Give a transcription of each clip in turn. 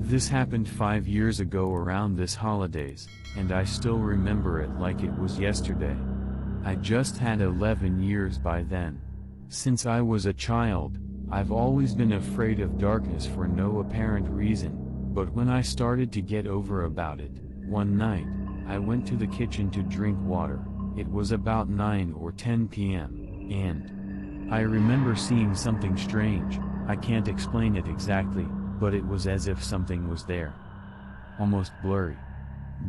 This happened 5 years ago around this holidays, and I still remember it like it was yesterday. I just had 11 years by then. Since I was a child, I've always been afraid of darkness for no apparent reason, but when I started to get over about it, one night, I went to the kitchen to drink water. It was about 9 or 10 p.m., and I remember seeing something strange. I can't explain it exactly, but it was as if something was there. Almost blurry.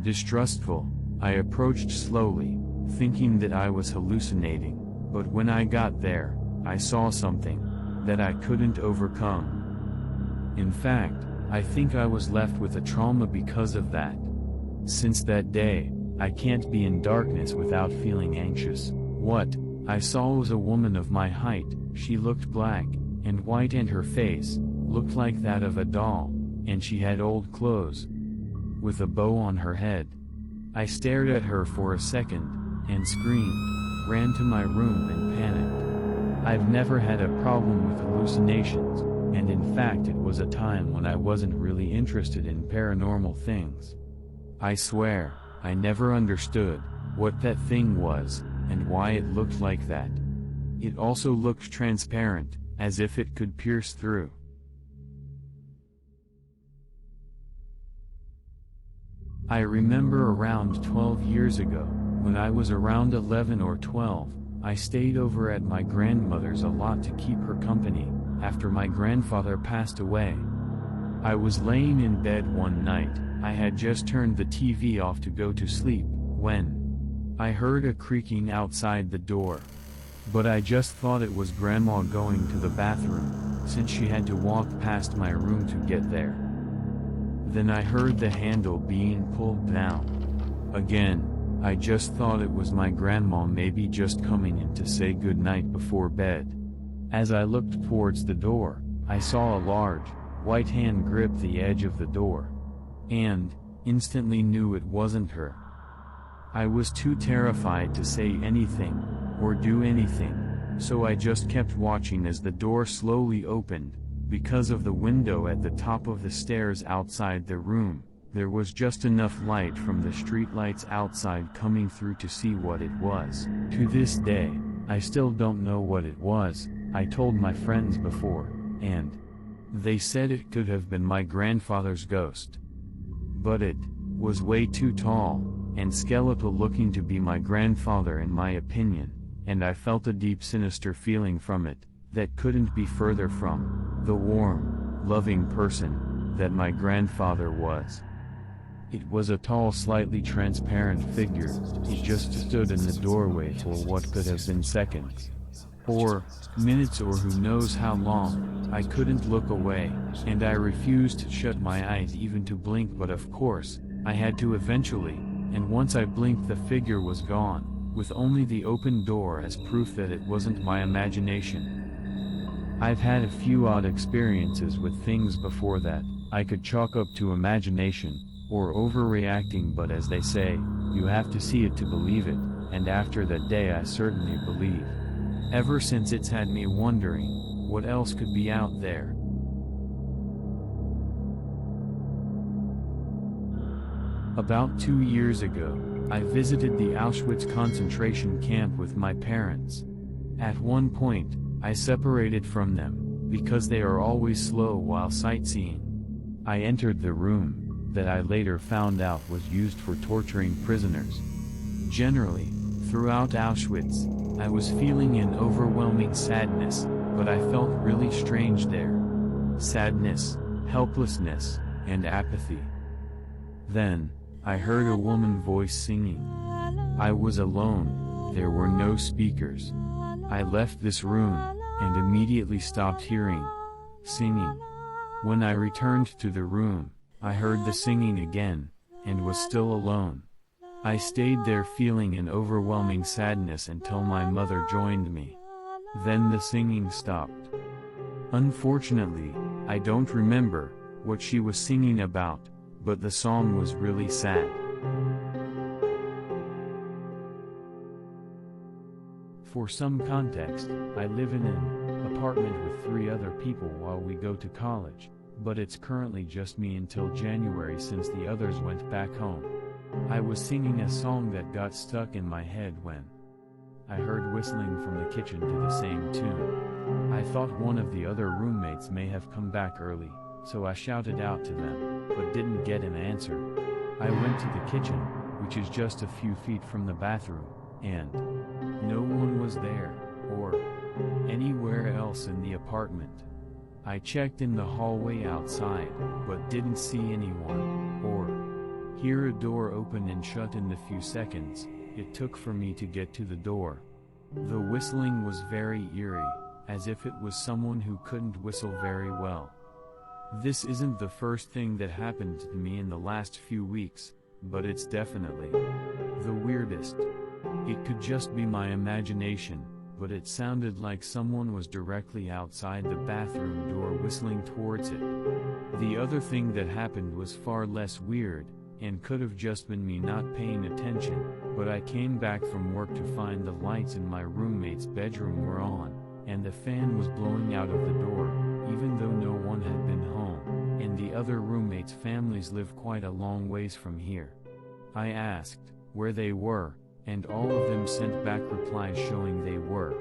Distrustful, I approached slowly, thinking that I was hallucinating, but when I got there, I saw something that I couldn't overcome. In fact, I think I was left with a trauma because of that. Since that day, I can't be in darkness without feeling anxious. What I saw was a woman of my height. She looked black and white, and her face looked like that of a doll, and she had old clothes with a bow on her head. I stared at her for a second and screamed, ran to my room and panicked. I've never had a problem with hallucinations, and in fact it was a time when I wasn't really interested in paranormal things. I swear, I never understood what that thing was, and why it looked like that. It also looked transparent, as if it could pierce through. I remember around 12 years ago, when I was around 11 or 12, I stayed over at my grandmother's a lot to keep her company, after my grandfather passed away. I was laying in bed one night. I had just turned the TV off to go to sleep, when I heard a creaking outside the door. But I just thought it was Grandma going to the bathroom, since she had to walk past my room to get there. Then I heard the handle being pulled down. Again, I just thought it was my grandma maybe just coming in to say good night before bed. As I looked towards the door, I saw a large, white hand grip the edge of the door. And instantly knew it wasn't her. I was too terrified to say anything, or do anything, so I just kept watching as the door slowly opened. Because of the window at the top of the stairs outside the room, there was just enough light from the street lights outside coming through to see what it was. To this day, I still don't know what it was. I told my friends before, and they said it could have been my grandfather's ghost. But it was way too tall and skeletal looking to be my grandfather in my opinion, and I felt a deep sinister feeling from it, that couldn't be further from the warm, loving person that my grandfather was. It was a tall, slightly transparent figure. He just stood in the doorway for what could have been seconds, or minutes, or who knows how long. I couldn't look away, and I refused to shut my eyes even to blink, but of course, I had to eventually, and once I blinked the figure was gone, with only the open door as proof that it wasn't my imagination. I've had a few odd experiences with things before that I could chalk up to imagination, or overreacting, but as they say, you have to see it to believe it, and after that day I certainly believe. Ever since, it's had me wondering, what else could be out there? About 2 years ago, I visited the Auschwitz concentration camp with my parents. At one point, I separated from them, because they are always slow while sightseeing. I entered the room, that I later found out was used for torturing prisoners. Generally, throughout Auschwitz, I was feeling an overwhelming sadness, but I felt really strange there. Sadness, helplessness, and apathy. Then, I heard a woman voice singing. I was alone, there were no speakers. I left this room, and immediately stopped hearing singing. When I returned to the room, I heard the singing again, and was still alone. I stayed there feeling an overwhelming sadness until my mother joined me. Then the singing stopped. Unfortunately, I don't remember what she was singing about, but the song was really sad. For some context, I live in an apartment with 3 other people while we go to college. but it's currently just me until January since the others went back home. I was singing a song that got stuck in my head when I heard whistling from the kitchen to the same tune. I thought one of the other roommates may have come back early, so I shouted out to them, but didn't get an answer. I went to the kitchen, which is just a few feet from the bathroom, and no one was there, or anywhere else in the apartment. I checked in the hallway outside, but didn't see anyone, or hear a door open and shut in the few seconds it took for me to get to the door. The whistling was very eerie, as if it was someone who couldn't whistle very well. This isn't the first thing that happened to me in the last few weeks, but it's definitely the weirdest. It could just be my imagination, but it sounded like someone was directly outside the bathroom door whistling towards it. The other thing that happened was far less weird, and could have just been me not paying attention, but I came back from work to find the lights in my roommate's bedroom were on, and the fan was blowing out of the door, even though no one had been home, and the other roommates' families live quite a long ways from here. I asked where they were, and all of them sent back replies showing they were.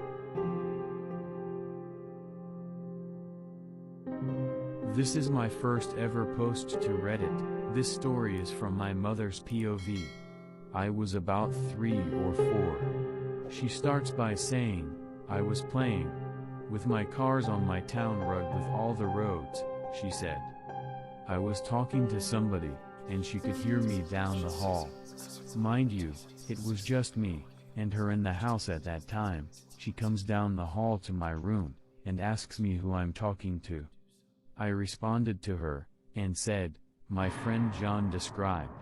This is my first ever post to Reddit. This story is from my mother's POV. I was about 3 or 4. She starts by saying, "I was playing with my cars on my town rug with all the roads," she said. "I was talking to somebody, and she could hear me down the hall. Mind you, it was just me and her in the house at that time. She comes down the hall to my room, and asks me who I'm talking to. I responded to her, and said, my friend John described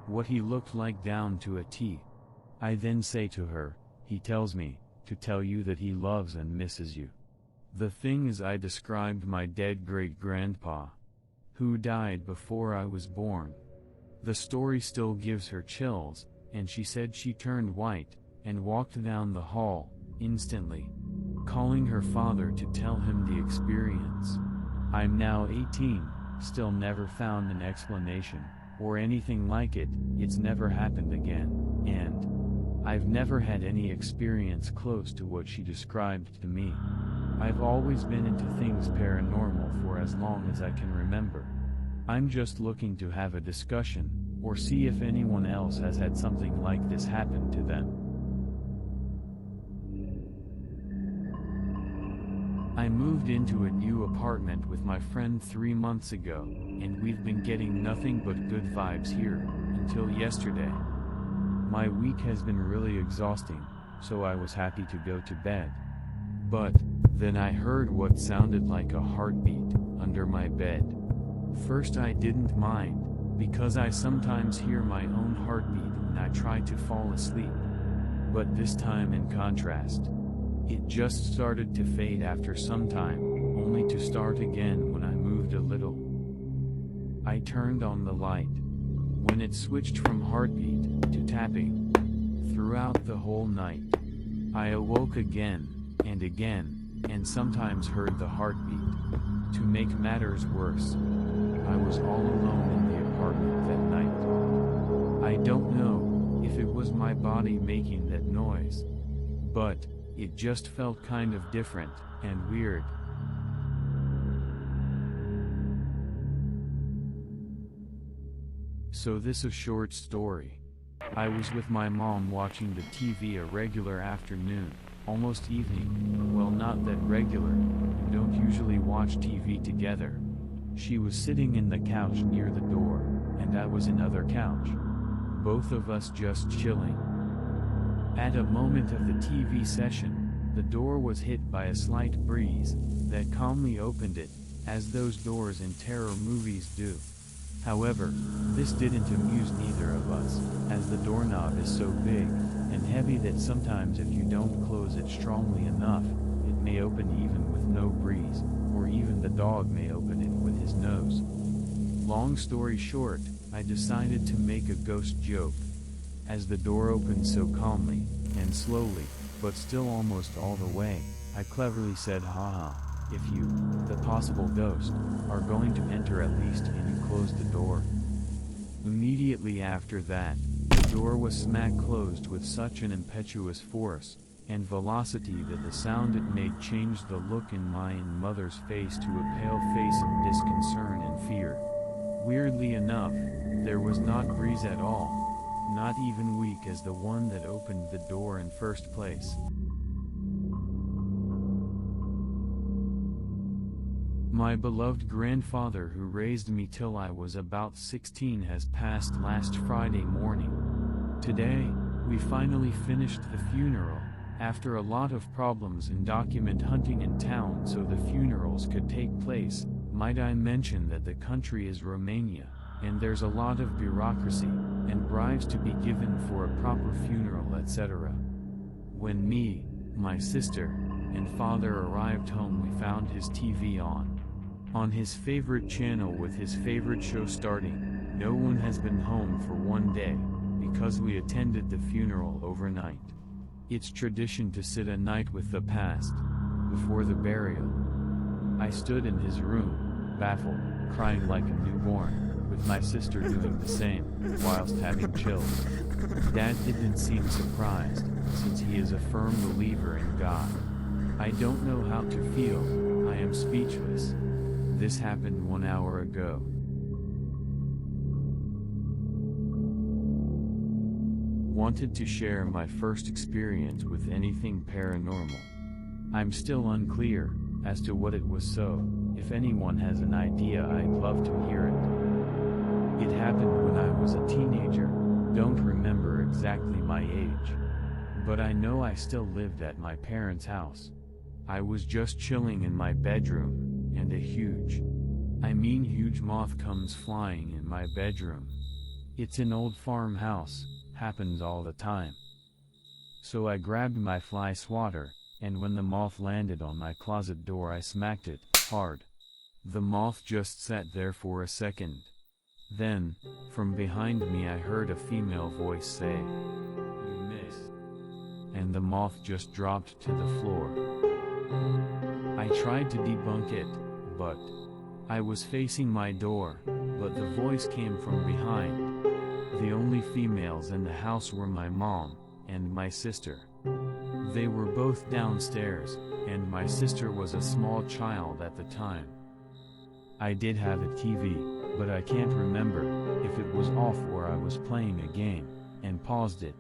what he looked like down to a T. I then say to her, he tells me to tell you that he loves and misses you. The thing is, I described my dead great-grandpa, who died before I was born. The story still gives her chills, and she said she turned white, and walked down the hall, instantly, calling her father to tell him the experience. I'm now 18, still never found an explanation, or anything like it. It's never happened again, and I've never had any experience close to what she described to me. I've always been into things paranormal for as long as I can remember. I'm just looking to have a discussion, or see if anyone else has had something like this happen to them. I moved into a new apartment with my friend 3 months ago, and we've been getting nothing but good vibes here, until yesterday. My week has been really exhausting, so I was happy to go to bed. But then I heard what sounded like a heartbeat under my bed. First I didn't mind, because I sometimes hear my own heartbeat when I try to fall asleep. But this time, in contrast, it just started to fade after some time, only to start again when I moved a little. I turned on the light. When it switched from heartbeat to tapping, throughout the whole night, I awoke again, and sometimes heard the heartbeat. To make matters worse, I was all alone in the apartment that night. I don't know if it was my body making that noise, but it just felt kind of different and weird. So this is a short story. I was with my mom watching the TV a regular afternoon, almost evening. Well, not that regular, we don't usually watch TV together. She was sitting in the couch near the door, and I was in other couch. Both of us just chilling. At a moment of the TV session, the door was hit by a slight breeze that calmly opened it, as those doors in terror movies do. However, this didn't amuse neither of us, as the doorknob is so big and heavy that sometimes if you don't close it strongly enough, it may open even with no breeze, or even the dog may open it with his nose. Long story short, I decided to make a ghost joke. As the door opened so calmly, and slowly, but still almost all the way, I cleverly said, haha, if you, the possible ghost, are going to enter at least and you close the door. Immediately after that, the door was smack closed with such an impetuous force and velocity that the sound it made changed the look in my and mother's face to a pale face of disconcern and fear. Weirdly enough, there was not breeze at all, not even weak as the one that opened the door in first place. My beloved grandfather who raised me till I was about 16 has passed last Friday morning. Today, we finally finished the funeral, after a lot of problems in document hunting in town so the funerals could take place. Might I mention that the country is Romania, and there's a lot of bureaucracy, and bribes to be given for a proper funeral etc. When me, my sister, and father arrived home we found his TV on his favorite channel with his favorite show starting. No one has been home for one day, because we attended the funeral overnight. It's tradition to sit a night with the past, before the burial. I stood in his room, baffled, crying like a newborn, with my sister doing the same, whilst having chills. Dad didn't seem surprised, since he is a firm believer in God. I don't know how to feel, I am speechless. This happened 1 hour ago. Wanted to share my first experience with anything paranormal. I'm still unclear as to what it was, so if anyone has an idea I'd love to hear it. It happened when I was a teenager, don't remember exactly my age. But I know I still lived at my parents' house. I was just chilling in my bedroom, and a huge moth comes flying in my bedroom. It's an old farmhouse, happens all the time. So I grabbed my fly swatter, and when the moth landed on my closet door I smacked it hard. The moth just sat there for a second. Then, from behind me I heard a female voice say, "You missed." And the moth just dropped to the floor. I tried to debunk it, but I was facing my door, but the voice came from behind. The only females in the house were my mom and my sister. They were both downstairs, and my sister was a small child at the time. I did have a TV, but I can't remember if it was off or I was playing a game and paused it.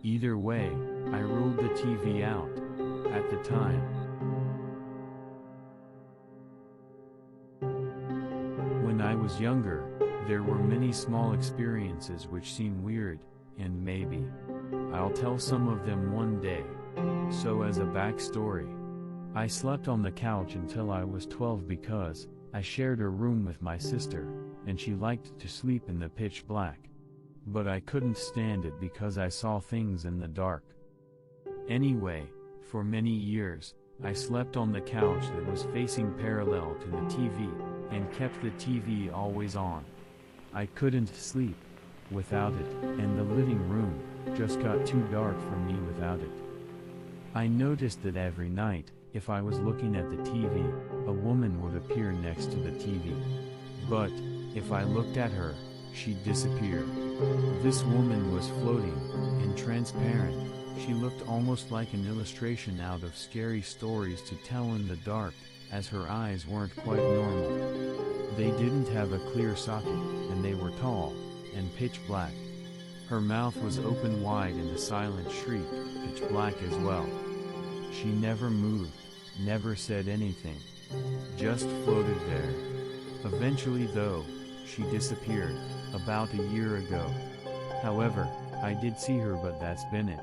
Either way, I ruled the TV out at the time. When I was younger, there were many small experiences which seem weird, and maybe I'll tell some of them one day. So as a backstory, I slept on the couch until I was 12 because I shared a room with my sister, and she liked to sleep in the pitch black. But I couldn't stand it because I saw things in the dark. Anyway, for many years, I slept on the couch that was facing parallel to the TV, and kept the TV always on. I couldn't sleep without it, and the living room just got too dark for me without it. I noticed that every night, if I was looking at the TV, a woman would appear next to the TV. But if I looked at her, she'd disappear. This woman was floating and transparent. She looked almost like an illustration out of scary stories to tell in the dark, as her eyes weren't quite normal. They didn't have a clear socket, and they were tall and pitch black. Her mouth was open wide and a silent shriek, pitch black as well. She never moved, never said anything, just floated there. Eventually though, she disappeared, about a year ago. However, I did see her, but that's been it.